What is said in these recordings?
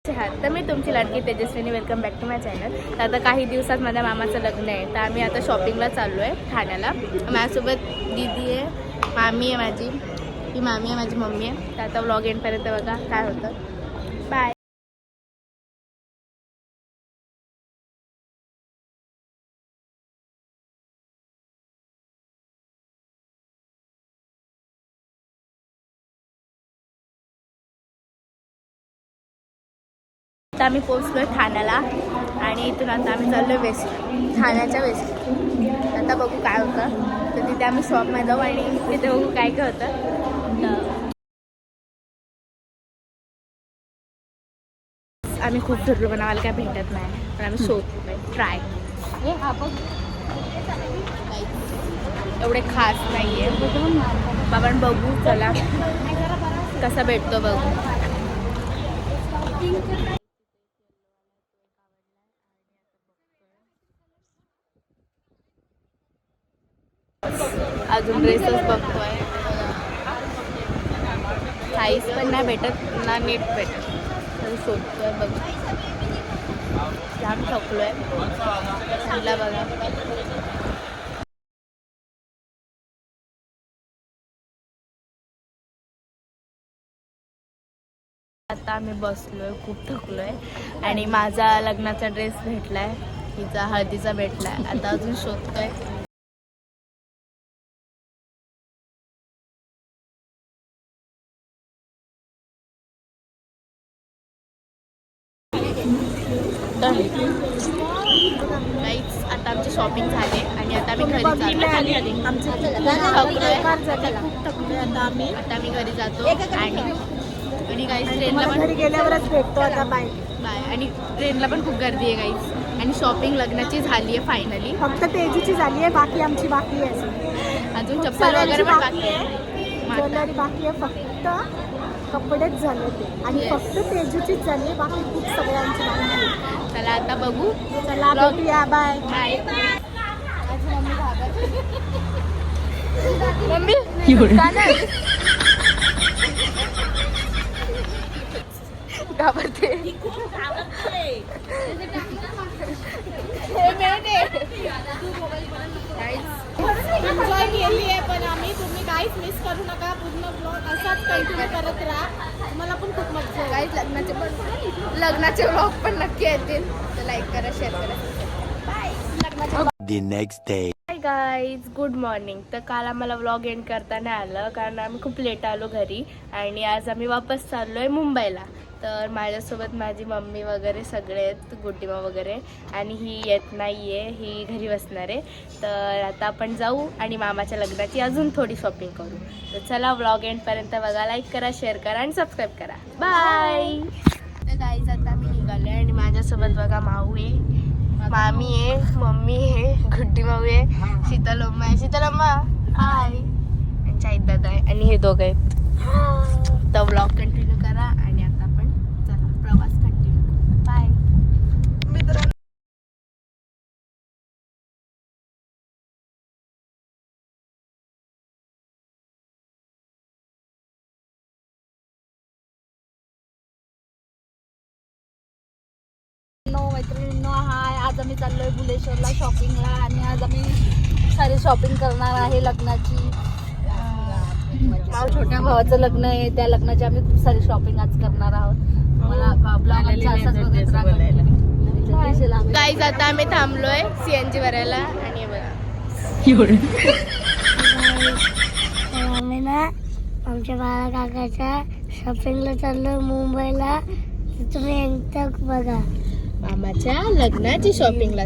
तर मी तुमची लाडकी Tejaswini, welcome back to my channel. तर आता काही दिवसात माझ्या मामाचं लग्न आहे, तर आम्ही आता शॉपिंगला चाललो आहे ठाण्याला. माझ्यासोबत दीदी आहे, मामी आहे माझी, ही मामी आहे माझी मम्मी आहे. तर आता व्लॉग एंडपर्यंत बघा काय होतं. बाय. आता आम्ही पोचलो आहे ठाण्याला आणि इथून आता आम्ही चाललो आहे वेस्ट, ठाण्याच्या वेस्ट. आता बघू काय होतं. तर तिथे आम्ही शॉपमध्ये जाऊ आणि तिथे बघू काय काय होतं. तर आम्ही खूप फिरलो पण आम्हाला काय भेटत नाही, पण आम्ही शोधतो ट्राय. हा बघ एवढे खास नाही आहे, आपण बघू चला कसा भेटतो बघू. अजून ड्रेसेस बघतोय, साईज पण नाही भेटत ना नीट भेटत, तर शोधतोय बघू. जाम थकलोय चांगला बघा. आता आम्ही बसलोय, खूप थकलोय आणि माझा लग्नाचा ड्रेस भेटलाय, हिचा हळदीचा भेटलाय. आता अजून शोधतोय. गाईज आता आमची शॉपिंग झाली आणि आता आम्ही घरी जातो. खूप थकलोय आता आम्ही घरी जातो आणि गाईज ट्रेनला पण घरी गेल्यावरच भेटतो आता. Bye bye. आणि ट्रेनला पण खूप गर्दी आहे गाईज. आणि शॉपिंग लग्नाची झाली आहे फायनली, फक्त तेजीची झाली आहे, बाकी आमची बाकी आहे. अजून चप्पल वगैरे पण बाकी आहे, ज्वेलरी बाकी आहे, फक्त कपडेच झाले ते. आणि फक्त तेजूचीच झाली आहे, बाकी खूप सगळ्यांची बाकी आहे. चला आता बघू. चला भेटूया. Bye bye. घाबरते. एन्जॉय केली आहे पण आम्ही. तुम्ही गाईज मिस करू नका, पूर्ण ब्लॉग असाच कंटिन्यू करत राहा, तुम्हाला पण खूप मजा येईल. गाईज लग्नाचे व्लॉग पण नक्की येतील, तर लाईक करा, शेअर करा. Bye. The next day. Hi guys, good morning. तर काल आम्हाला व्लॉग एंड करता नाही आलं कारण आम्ही खूप लेट आलो घरी आणि आज आम्ही वापस चाललो आहे मुंबईला. तर माझ्यासोबत माझी मम्मी वगैरे सगळे आहेत, गुड्डीमा वगैरे, आणि ही येत नाही आहे, ही घरी बसणार आहे. तर आता आपण जाऊ आणि मामाच्या लग्नाची अजून थोडी शॉपिंग करू. तर चला व्लॉग एंडपर्यंत बघा, लाईक करा, शेअर करा आणि सबस्क्राईब करा. बाय. तर गाईज आता आम्ही निघालो आहे आणि माझ्यासोबत बघा माऊ आहे, मामी आहे, मम्मी आहे, गुड्डी माऊ आहे, शीतलम्मा आहे, शीतलम्मा हाय, आणि आई दादा आहे आणि हे दोघं आहेत. तर व्लॉग कंटिन्यू करा आणि आता आपण चला प्रवास कंटिन्यू. बाय मित्रांनो. मैत्रिणींनो, हाय. आज आम्ही चाललोय बुलेश्वरला शॉपिंगला आणि आज आम्ही खूप सारी शॉपिंग करणार आहे लग्नाची. माझ्या छोट्या भावाचं लग्न आहे, त्या लग्नाची आम्ही खूप सारी शॉपिंग आज करणार आहोत. मला गाईज आता आम्ही थांबलोय CNG भरायला आणि हे बघा आम्ही ना आमच्या बाळा काकाच्या शॉपिंगला चाललोय मुंबईला. तुम्ही एकदा बघा मामाच्या लग्नाची शॉपिंगला.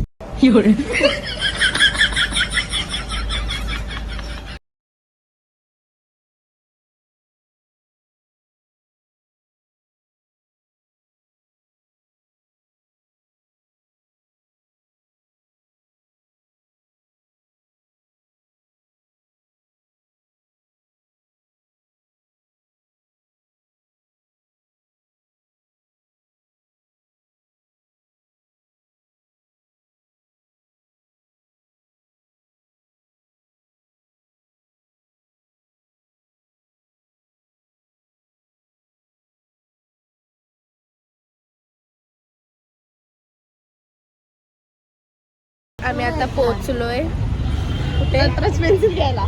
आम्ही आता पोहोचलोय कुठे? नटराज पेन्सिल घ्यायला.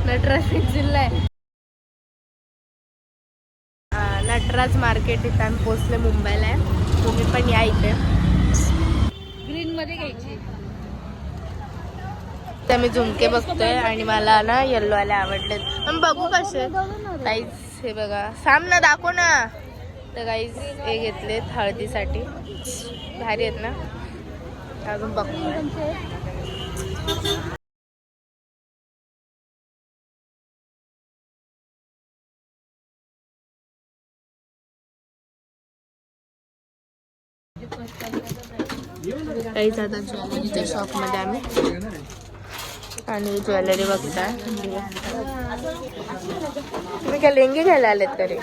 नटराज पेन्सिलला आहे. नटराज मार्केट इथं आम्ही पोहोचले, मुंबईला आहे. तुम्ही पण या इथे. ग्रीन मध्ये घ्यायची. मी झुमके बघतोय आणि मला ना येल्लो वाले आवडलेत. पण बघू कसे काहीच. हे बघा, साम ना दाखव ना. तर काहीच हे घेतलेत हळदीसाठी, भारी आहेत ना. अजून बघतोय. काही जातात ज्वेलरीच्या शॉपमध्ये आम्ही आणि ज्वेलरी बघताय. तुम्ही काय लेंगे घ्यायला आलेत तरी?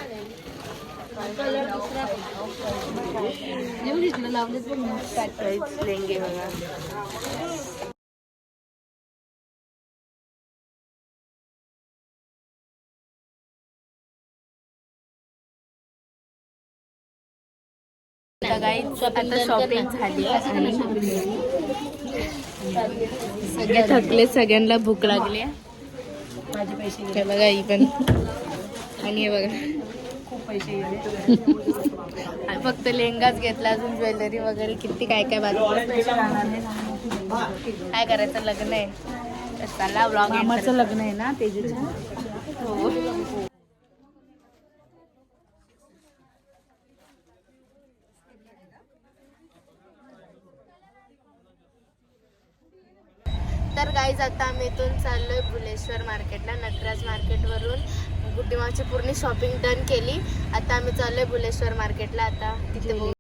लेंगे बघा. आता शॉपिंग झाली आणि सगळे थकले, सगळ्यांना भूक लागली. हे बघा ही पण, आणि हे बघा खूप पैसे गेले. फक्त लेहंगाच घेतला, अजून ज्वेलरी वगैरे किती काय काय बाकी. काय करायचं, लग्न आहे. चला व्लॉग. मामाचं लग्न आहे ना तेजूच्या. हो. तर गाईज आता आम्ही इथून चाललोय भुलेश्वर मार्केटला. नटराज मार्केटवरून गुड्डीमाची पूर्ण शॉपिंग डन केली. आता आम्ही चाललोय भुलेश्वर मार्केटला. आता तिथे बघू.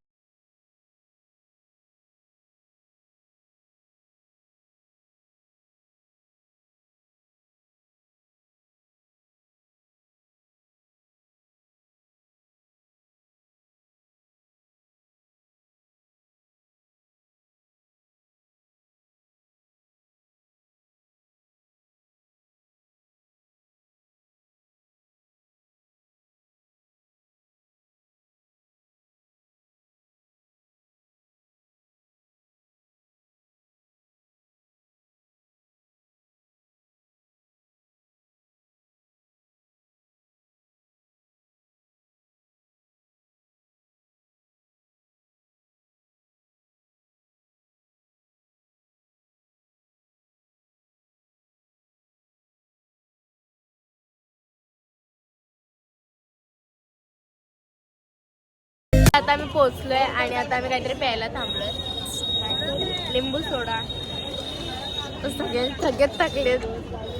आता आम्ही पोहोचलोय आणि आता आम्ही काहीतरी प्यायला थांबलोय. लिंबू सोडा. तर सगळेच थकलेत.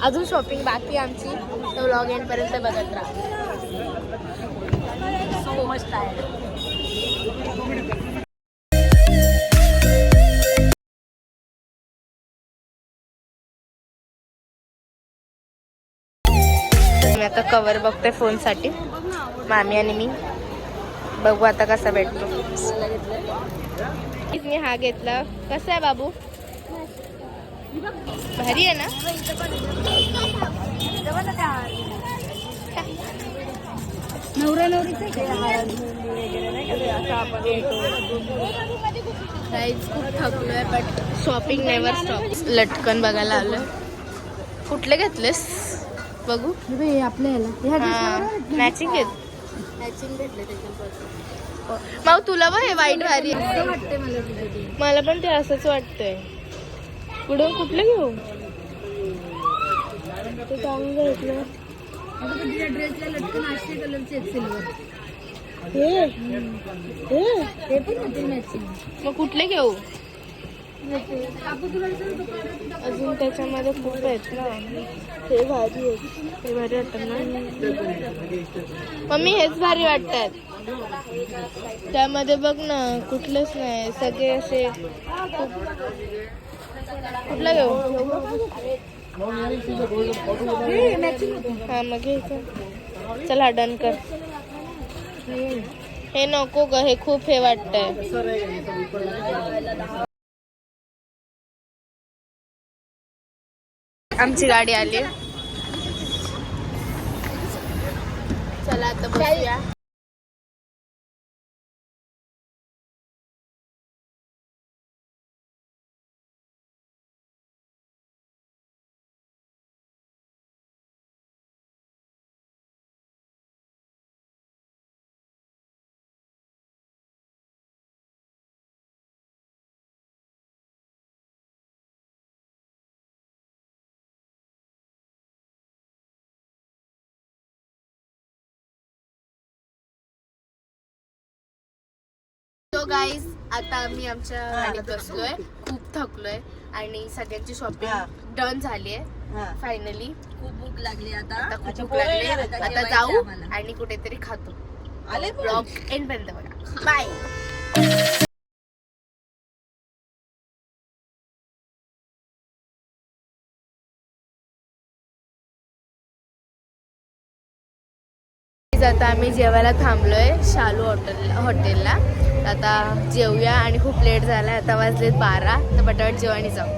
अजून शॉपिंग बाकी आमची. तर व्लॉग एंड पर्यंत बघत राहा. So much tired. मी आता कवर बघते फोनसाठी, मामी आणि मी. बघू आता कसा भेटतो. मी हा घेतला. कसा आहे बाबू? भारी आहे ना. नवरा नवरीचं खूप थकलोय बट शॉपिंग नेवर स्टॉप. लटकन बघायला आलं. कुठले घेतलेस बघू? आपल्या ह्याला मॅचिंग घेत. मॅचिंग भेटले त्याच्यापासून. मग तुला बघ हे वाईट भारी वाटते मला पण ते असंच वाटतंय. पुढे कुठलं घेऊ? ते चांगलं घेतलं. ड्रेसला लटकन आशे कलरचे आहेत सिल्वर. ते पण होते मॅचिंग. मग कुठले घेऊ? अजून त्याच्यामध्ये खूप आहेत ना. हे भारी आहेत. हे भारी वाटतात ना. मम्मी हेच भारी वाटतात. त्यामध्ये बघ ना, कुठलंच नाही. सगळे असे. कुठला घेऊ? हा मग घ्यायचं. चला डन कर. हे नको ग, हे खूप हे वाटतंय. आमची गाडी आली. चला आता बसूया. तो गाईज आता आम्ही आमच्या गाडीत बसलोय, खूप थकलोय आणि सगळ्यांची शॉपिंग डन झाली आहे फायनली. खूप भूक लागली आता. खूप भूक लागली, आता जाऊ आणि कुठेतरी खातो. ब्लॉग एंड पर्यंत बघा. बाय. आता आम्ही जेवायला थांबलोय शालू हॉटेलला. आता जेवूया आणि खूप लेट झालाय. आता वाजलेत 12, तर पटापट जेवणी जाऊ.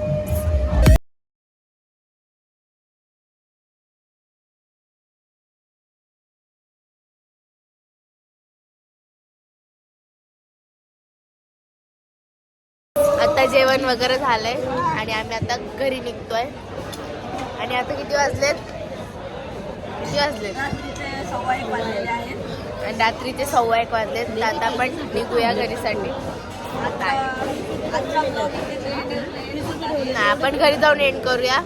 आता जेवण वगैरे झालंय आणि आम्ही आता घरी निघतोय. आणि आता किती वाजलेत? आणि रात्रीचे 1:15 वाजलेत. तर आता आपण निघूया घरीसाठी. आपण घरी जाऊन एंड करूया.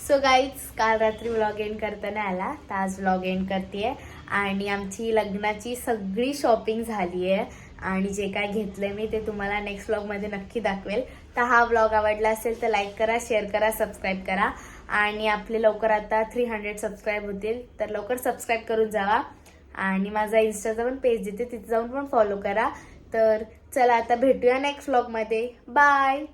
सो गाईज, काल रात्री व्लॉग एंड करताना आला, तर आज व्लॉग एंड करतेय. आणि आमची लग्नाची सगळी शॉपिंग झाली आहे आणि जे काय घेतलंय मी ते तुम्हाला नेक्स्ट व्लॉगमध्ये नक्की दाखवेल. तर हा व्लॉग आवडला असेल तर लाईक करा, शेअर करा, सबस्क्राईब करा. आणि आपले लवकर आता 300 सबस्क्राईब होतील, तर लवकर सबस्क्राईब करून जावा. आणि माझा इन्स्टाचा पण पेज देते, तिथे जाऊन पण फॉलो करा. तर चला आता भेटूया नेक्स्ट व्लॉगमध्ये. बाय.